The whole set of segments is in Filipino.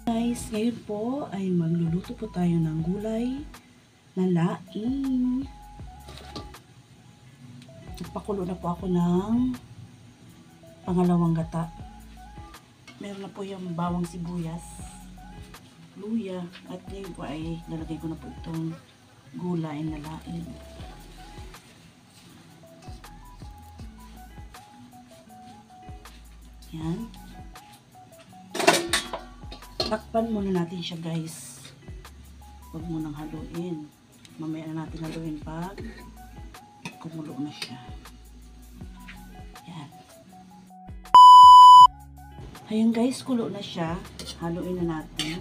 Guys, ngayon po ay magluluto po tayo ng gulay na laing. Nagpakulo na po ako ng pangalawang gata. Meron na po yung bawang sibuyas, luya, at ngayon po ay lalagay ko na po itong gulay na laing. Yan. Takpan muna natin siya, guys. Huwag mo nang haluin. Mamaya na natin haluin pag kumulo na siya. Yan. Ayan, guys, kulo na siya. Haluin na natin.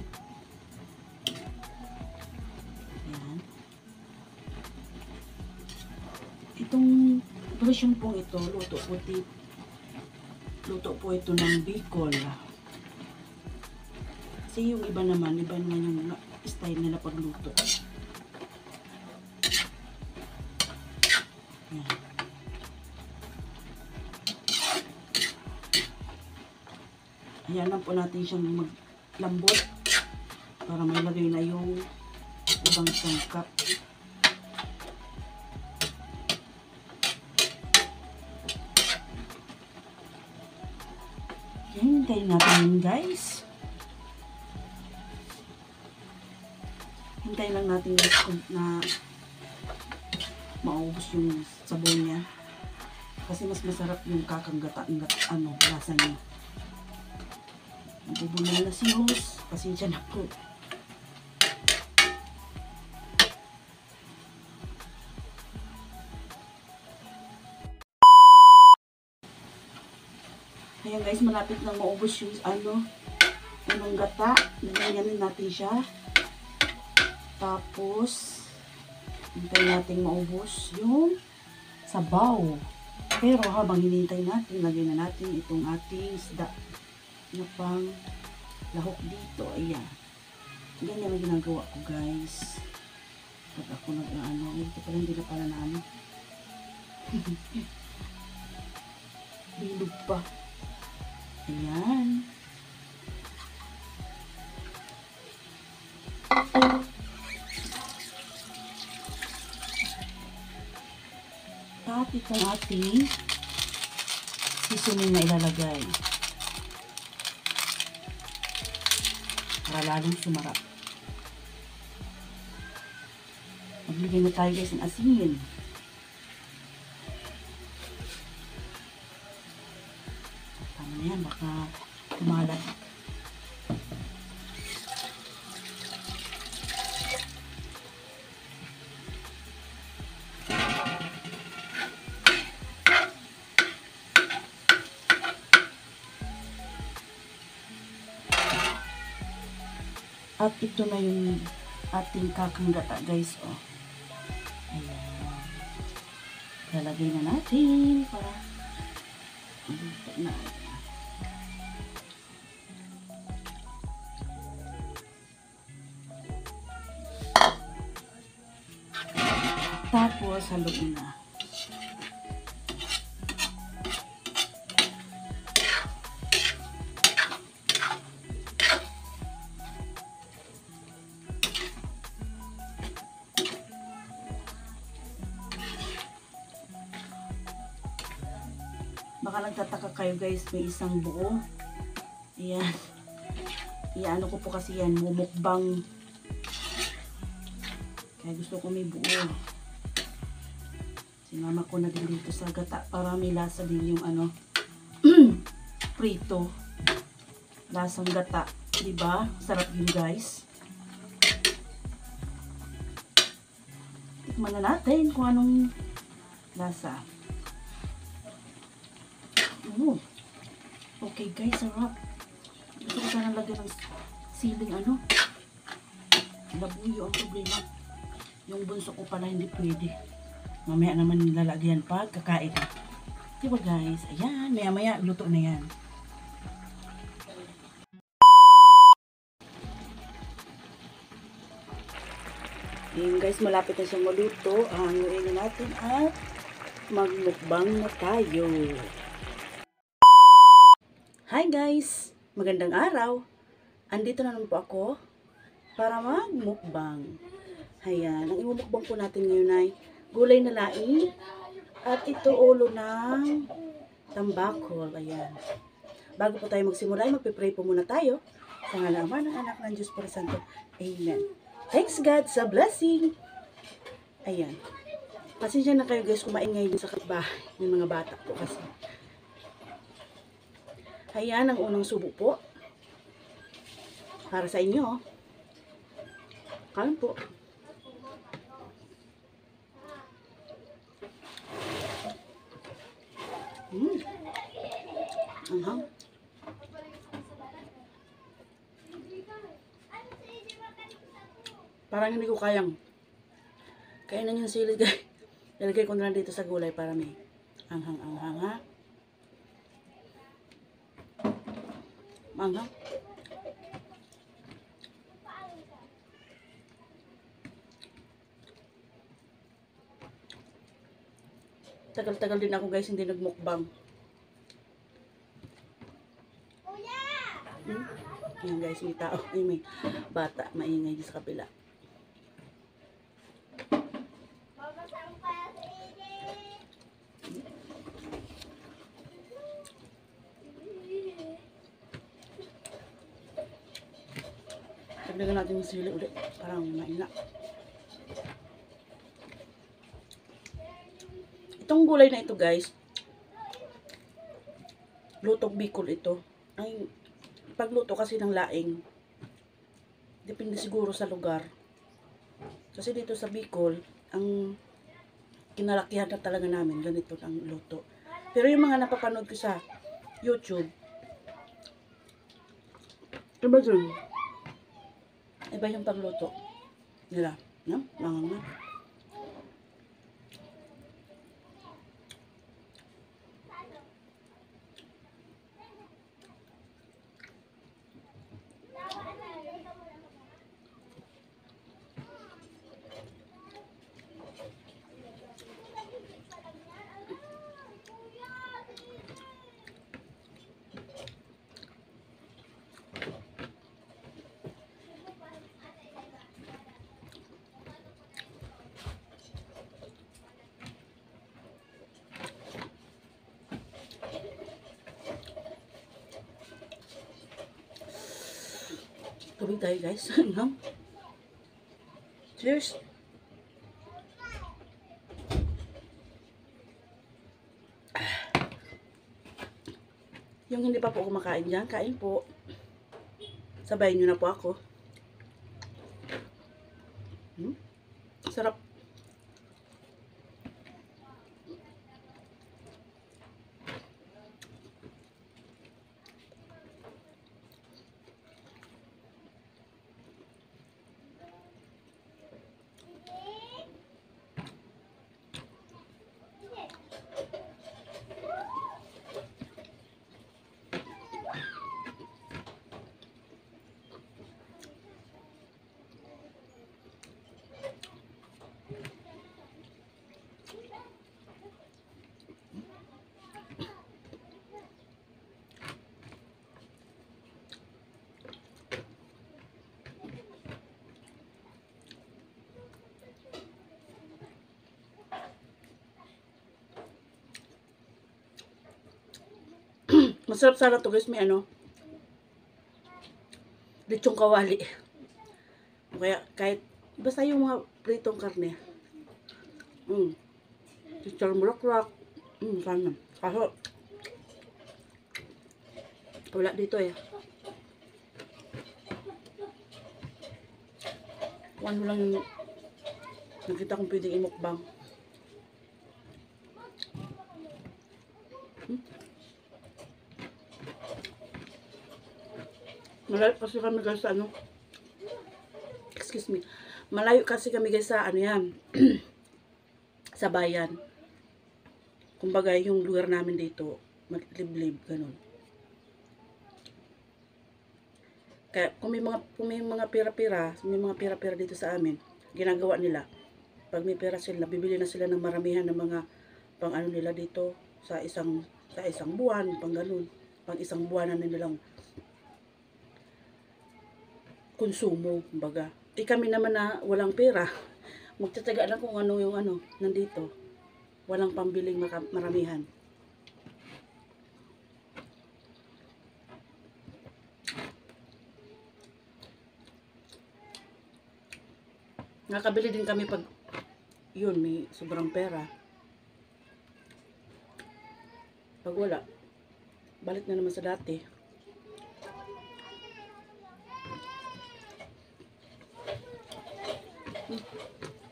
Yan. Itong version pong ito, luto po ito ng Bicol. Kasi yung iba naman yung style nila pagluto. Yan. Ayan lang po natin siyang maglambot para may lagay na yung ibang sangkap. Yan, hintayin natin yun, guys. Hintayin lang natin na maubos yung sabon niya. Kasi mas masarap yung kakanggata, lasa niya. Nabubunan na si Rose. Pasensya na po. Ayan, guys, malapit na maubos yung unang gata. Nalagyanin natin siya. Tapos, hintay natin maubos yung sabaw. Pero habang hinintay natin, lagyan na natin itong ating isda na pang lahok dito. Ayan. Ganyan ang ginagawa ko, guys. Pag ako ito pala hindi na pala na bilog pa. Ayan. At itong ating seasoning na ilalagay para lalong sumarap. Maglagay na tayo, guys, ng asin. Tama na yan, baka kumalat. At ito na yung ating kakanggata, guys. Oh. Ayan. Lalagay na natin para maluto na. Tapos haluin na. Baka nagtataka kayo, guys, may isang buo. Ayan. Iyaano ko po kasi yan, mumukbang. Kaya gusto ko may buo. Sinama ko na din dito sa gata para may lasa din yung prito. Lasang gata. Diba? Sarap yun, guys. Tikman na natin kung anong lasa. Okay guys, sarap. Gusto ko sana lagyan ng siling labuyo. Ang problema, yung bunso ko pala hindi pwede. Mamaya naman nilalagyan pag kakain. Diba guys? Ayan, maya luto na yan. Ayan guys, malapit na siyang maluto. Hanguin na natin at magmukbang na tayo. Hi guys! Magandang araw! Andito na naman po ako para magmukbang. Ayan, ang imumukbang po natin ngayon ay gulay na laing at ito ulo ng tambakol. Ayan. Bago po tayo magsimula, magpipray po muna tayo. Sa ngalan ng Ama, ng Anak, ng Diyos Espiritu Santo. Amen. Thanks God sa blessing. Ayan. Pasensya na kayo guys, kumaingay din sa kapitbahay ng mga bata po kasi. Ayan, ang unang subo po. Para sa inyo. Kain po. Anghang. Parang hindi ko kayang kainan yung sili guys. Nilagay ko na lang dito sa gulay para may anghang-anghang ha. Anghang. Tagal-tagal din ako guys hindi nagmukbang. Ayan guys, may tao. Ay, may bata. Maingay sa kabila. Dagdagan natin yung sili ulit. Parang maina. Itong gulay na ito guys, lutong Bicol ito. Ay, pagluto kasi ng laing, depende siguro sa lugar. Kasi dito sa Bicol, ang kinalakihan na talaga namin, ganito ang luto. Pero yung mga napapanood ko sa YouTube, iba dun. Iba yung pagluto nila. No? Langang na. Tubig tayo guys. Cheers! Yung hindi pa po kumakain dyan, kain po. Sabayin nyo na po ako. Sarap. Masarap sana to guys, may lechong kawali. Kaya kahit basta yung mga pritong karne. Lechong bulaklak. Sana. Kaso wala dito eh. Kung ano lang yung Nakita kong pwedeng imukbang. Malayo kasi kami guys sa ano. Excuse me. Malayo kasi kami guys sa ano yan. Sa bayan. Kumbaga yung lugar namin dito, liblib, ganun. Kaya kung may mga pira-pira dito sa amin, ginagawa nila. Pag may pera sila, bibili na sila ng maramihan ng mga pang ano nila dito sa isang buwan, pang ganun. Pang isang buwan na nilang konsumo, kumbaga. Kami naman na walang pera, magtataga lang kung ano yung ano, nandito. Walang pambiling maramihan. Nakabili din kami pag yun, may sobrang pera. Pag wala, balik na naman sa dati.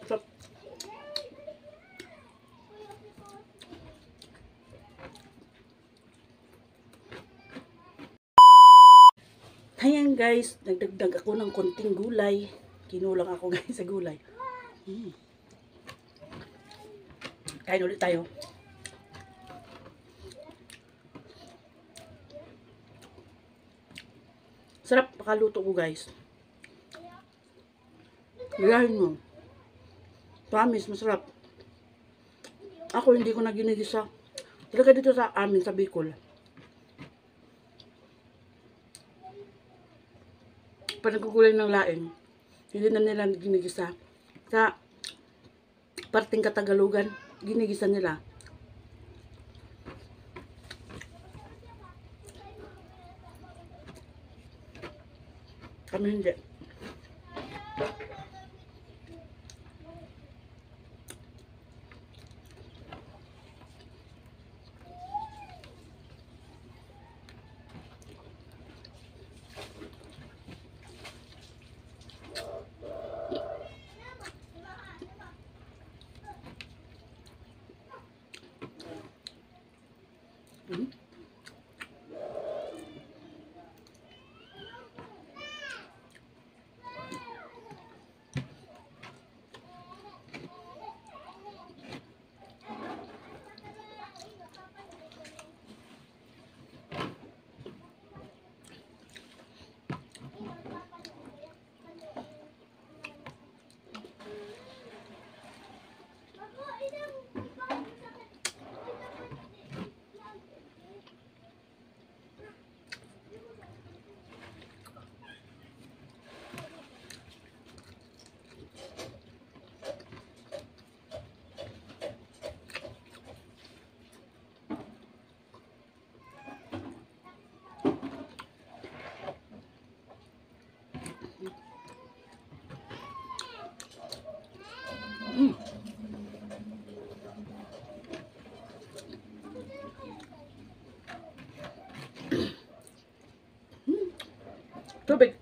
So, ayan guys, nagdagdag ako ng konting gulay. Kinulang ako guys sa gulay. Kain ulit tayo. Sarap pakaluto ko guys. Gayahin mo. Promise, masarap. Ako hindi ko na ginigisa. Talaga dito sa amin, sa Bicol. Pag nagkukulay ng laing, hindi na nila ginigisa. Sa parting Katagalugan, ginigisa nila. Kami hindi. Tubig.